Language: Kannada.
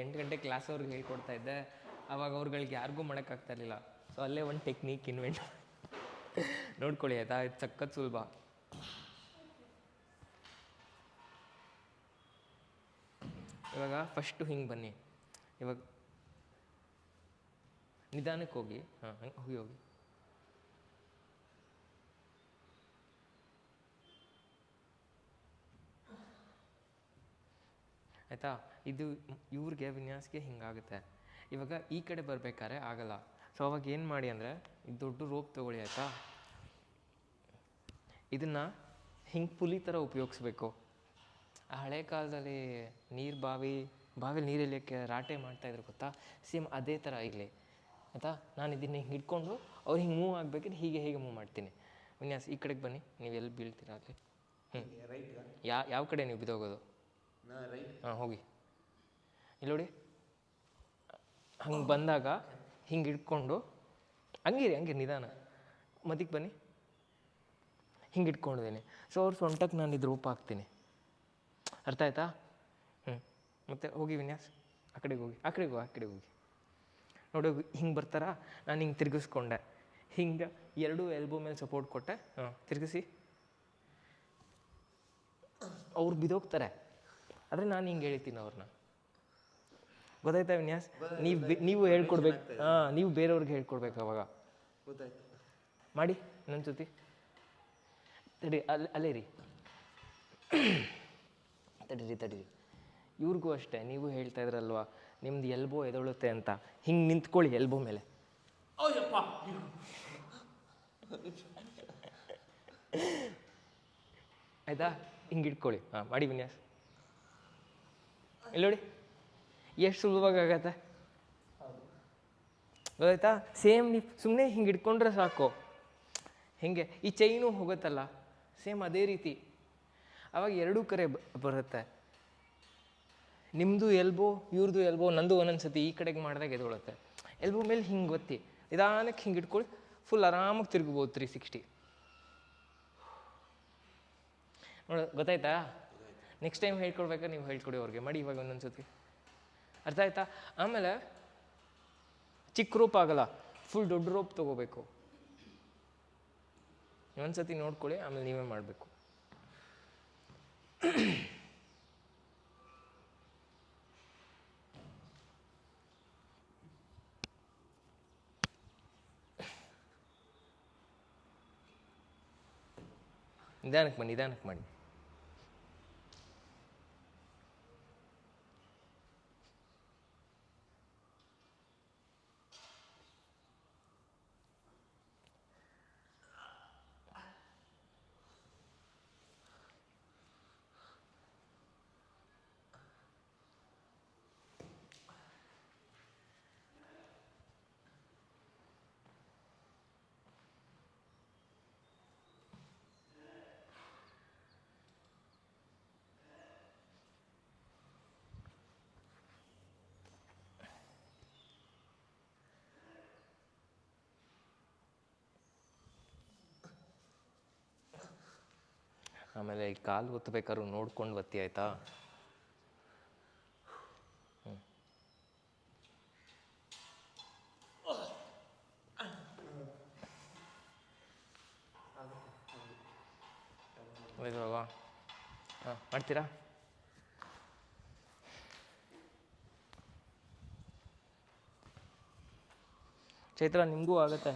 8 ಗಂಟೆ ಕ್ಲಾಸ್ ಅವ್ರಿಗೆ ಹೇಳ್ಕೊಡ್ತಾ ಇದ್ದೆ. ಆವಾಗ ಅವ್ರುಗಳಿಗೆ ಯಾರಿಗೂ ಮಾಡೋಕ್ಕಾಗ್ತಾ ಇರಲಿಲ್ಲ. ಸೊ ಅಲ್ಲೇ ಒಂದು ಟೆಕ್ನಿಕ್ ಇನ್ವೆಂಟ್ ನೋಡ್ಕೊಳ್ಳಿ ಆಯಿತಾ, ಇದು ಸಖತ್ ಸುಲಭ. ಇವಾಗ ಫಸ್ಟು ಹಿಂಗೆ ಬನ್ನಿ, ಇವಾಗ ನಿಧಾನಕ್ಕೆ ಹೋಗಿ. ಹಾಂ, ಹಂಗೆ ಹೋಗಿ ಹೋಗಿ. ಆಯಿತಾ, ಇದು ಇವ್ರಿಗೆ ವಿನ್ಯಾಸಕ್ಕೆ ಹಿಂಗಾಗುತ್ತೆ. ಇವಾಗ ಈ ಕಡೆ ಬರಬೇಕಾದ್ರೆ ಆಗಲ್ಲ. ಸೊ ಅವಾಗ ಏನು ಮಾಡಿ ಅಂದರೆ, ಇದು ದೊಡ್ಡ ರೋಪ್ ತೊಗೊಳ್ಳಿ ಆಯಿತಾ, ಇದನ್ನು ಹಿಂಗೆ ಪುಲಿ ಥರ ಉಪಯೋಗಿಸ್ಬೇಕು. ಆ ಹಳೆ ಕಾಲದಲ್ಲಿ ಬಾವಿಲಿ ನೀರು ಎಳಿಯೋಕ್ಕೆ ರಾಟೆ ಮಾಡ್ತಾಯಿದ್ರು ಗೊತ್ತಾ, ಸೇಮ್ ಅದೇ ಥರ ಇಲ್ಲಿ ಆಯಿತಾ. ನಾನು ಇದನ್ನು ಹಿಂಗೆ ಹಿಡ್ಕೊಂಡು ಅವ್ರು ಹಿಂಗೆ ಮೂವ್ ಆಗಬೇಕಿದ್ರೆ ಹೀಗೆ ಮೂವ್ ಮಾಡ್ತೀನಿ. ವಿನ್ಯಾಸ್ ಈ ಕಡೆಗೆ ಬನ್ನಿ, ನೀವು ಎಲ್ಲಿ ಬೀಳ್ತೀರಾ ಅಲ್ಲಿ. ಯಾವ ಕಡೆ ನೀವು ಬಿದ್ದೋಗೋದು? ಹಾಂ, ಹೋಗಿ ಇಲ್ಲಿ ನೋಡಿ. ಹಂಗೆ ಬಂದಾಗ ಹಿಂಗೆ ಹಿಡ್ಕೊಂಡು ಹಂಗೆ ನಿಧಾನ ಮದಿಗೆ ಬನ್ನಿ, ಹಿಂಗೆ ಇಟ್ಕೊಂಡಿದ್ದೀನಿ. ಸೊ ಅವ್ರ ಸೊಂಟಕ್ಕೆ ನಾನು ಇದು ರೂಪ ಹಾಕ್ತೀನಿ. ಅರ್ಥ ಆಯ್ತಾ? ಮತ್ತು ಹೋಗಿ ವಿನ್ಯಾಸ್, ಆ ಕಡೆಗೆ ಹೋಗಿ ನೋಡಿ. ಹಿಂಗೆ ಬರ್ತಾರಾ, ನಾನು ಹಿಂಗೆ ತಿರುಗಿಸ್ಕೊಂಡೆ, ಹಿಂಗೆ 2 ಎಲ್ಬೋ ಮೇಲೆ ಸಪೋರ್ಟ್ ಕೊಟ್ಟೆ. ತಿರುಗಿಸಿ. ಅವ್ರು ಬಿದ್ದೋಗ್ತಾರೆ, ಆದರೆ ನಾನು ಹಿಂಗೆ ಹೇಳ್ತೀನಿ ಅವ್ರನ್ನ. ಗೊತ್ತಾಯ್ತಾ ವಿನ್ಯಾಸ್? ನೀವು ಹೇಳ್ಕೊಡ್ಬೇಕು. ನೀವು ಬೇರೆಯವ್ರಿಗೆ ಹೇಳ್ಕೊಡ್ಬೇಕು. ಅವಾಗ ಗೊತ್ತಾಯ್ತು. ಮಾಡಿ ಇನ್ನೊಂದು ಸತಿ. ತಡಿ, ಅಲ್ಲೇ ರೀ, ತಡೀರಿ. ಇವ್ರಿಗೂ ಅಷ್ಟೇ, ನೀವು ಹೇಳ್ತಾ ಇದ್ರಲ್ವಾ ನಿಮ್ದು ಎಲ್ಬೋ ಎದೊಳುತ್ತೆ ಅಂತ, ಹಿಂಗೆ ನಿಂತ್ಕೊಳ್ಳಿ ಎಲ್ಬೋ ಮೇಲೆ. ಆಯಿತಾ? ಹಿಂಗೆ ಇಟ್ಕೊಳ್ಳಿ. ಹಾಂ, ಮಾಡಿ ವಿನ್ಯಾಸ್. ಇಲ್ಲಿ ನೋಡಿ ಎಷ್ಟು ಸುಲಭವಾಗಿ ಆಗತ್ತೆ. ಗೊತ್ತಾಯ್ತಾ? ಸೇಮ್ ನೀವು ಸುಮ್ಮನೆ ಹಿಂಗೆ ಇಟ್ಕೊಂಡ್ರೆ ಸಾಕು. ಹಿಂಗೆ ಈ ಚೈನು ಹೋಗುತ್ತಲ್ಲ, ಸೇಮ್ ಅದೇ ರೀತಿ. ಆವಾಗ 2 ಕಡೆ ಬರುತ್ತೆ. ನಿಮ್ಮದು ಎಲ್ಬೋ, ಇವ್ರದ್ದು ಎಲ್ಬೋ, ನಂದು ಒಂದೊಂದು ಸತಿ ಈ ಕಡೆಗೆ ಮಾಡಿದಾಗ ಎದೊಳುತ್ತೆ. ಎಲ್ಬೋ ಮೇಲೆ ಹಿಂಗೆ ಗೊತ್ತಿ, ನಿಧಾನಕ್ಕೆ ಹಿಂಗೆ ಇಟ್ಕೊಳ್ಳಿ, ಫುಲ್ ಆರಾಮಾಗಿ ತಿರುಗ್ಬೋದು 360. ಗೊತ್ತಾಯ್ತಾ? ನೆಕ್ಸ್ಟ್ ಟೈಮ್ ಹೇಳ್ಕೊಡ್ಬೇಕಾದ್ರೆ ನೀವು ಹೇಳ್ಕೊಡಿ ಅವ್ರಿಗೆ. ಮಾಡಿ ಇವಾಗ ಒಂದೊಂದು ಸತಿ. ಅರ್ಥ ಆಯ್ತಾ? ಆಮೇಲೆ ಚಿಕ್ಕ ರೋಪ್ ಆಗಲ್ಲ, ಫುಲ್ ದೊಡ್ಡ ರೋಪ್ ತೊಗೋಬೇಕು. ಒಂದು ಸತಿ ನೋಡ್ಕೊಳ್ಳಿ, ಆಮೇಲೆ ನೀವೇ ಮಾಡಬೇಕು. ನಿಧಾನಕ್ಕೆ ಮಾಡಿ. ಆಮೇಲೆ ಈ ಕಾಲು ಒತ್ತಬೇಕಾದ್ರು ನೋಡ್ಕೊಂಡು ಒತ್ತಿ, ಆಯಿತಾ? ಇವಾಗ ಮಾಡ್ತೀರಾ? ಚೈತ್ರ, ನಿಮಗೂ ಆಗುತ್ತೆ.